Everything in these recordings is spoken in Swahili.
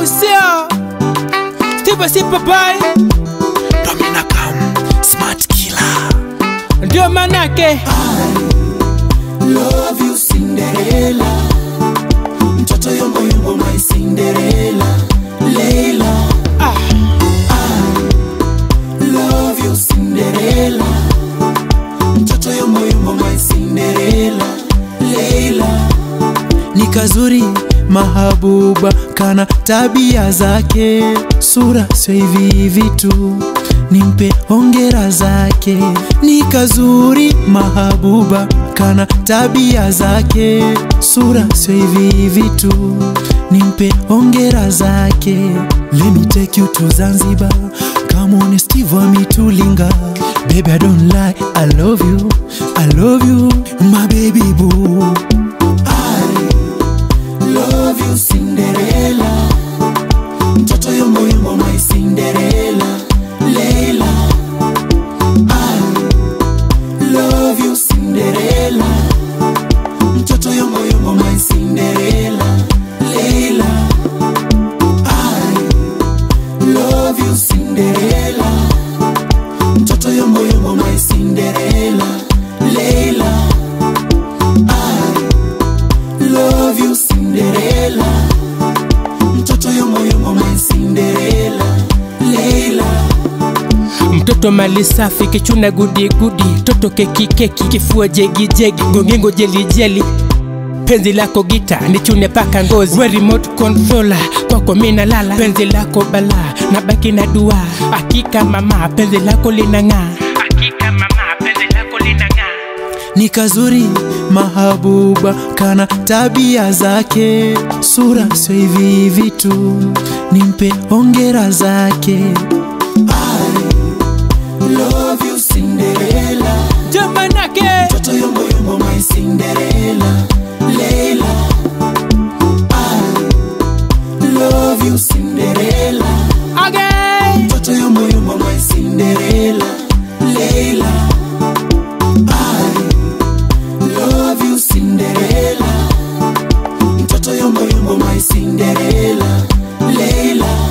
Usio Steve Sipa Boy Domina Kam Smart Killer. ndio manake I love you Cinderella, mtoto yombo yombo my Cinderella, Leila. I love you Cinderella, mtoto yombo yombo my Cinderella, Leila. Ni kazuri mahabuba kana tabia zake, sura sio hivi vitu, nimpe hongera zake. Ni kazuri mahabuba kana tabia zake, sura sio hivi vitu, nimpe hongera zake. Let me take you to Zanzibar, come on Steve Amitulinga. Baby I don't lie, I love you my baby boo. Love you Cinderella, mtoto yombo yombo my Cinderella, Leila. I love you Cinderella, mtoto yombo yombo my Cinderella, Leila. I love you Cinderella, mtoto yombo yombo my Cinderella, Leila. I love you Cinderella, mtoto yombo yombo my Cinderella, Leila. mtoto mali safi kichuna gudi gudi, toto keki keki kifua jegi jegi, gongengo jeli jeli, penzi lako gita nichune paka ngozi, we remote controller kwako mina lala, penzi lako bala na baki na dua, hakika mama penzi lako linang'aa, hakika mama penzi lako linang'aa. Ni kazuri mahabuba kana tabia zake, sura sio hivi vitu, nimpe hongera zake. I love you Cinderella, ndio manake mtoto yombo yombo my Cinderella, Leila. I love you Cinderella, again mtoto yombo yombo my Cinderella, Leila. I love you Cinderella, mtoto yombo yombo my Cinderella, Leila.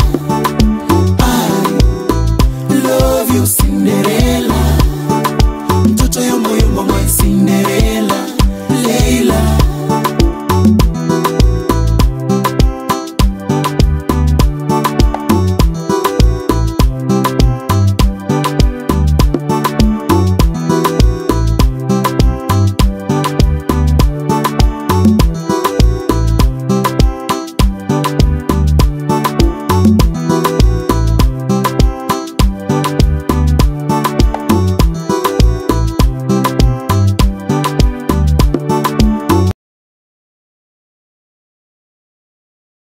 I love you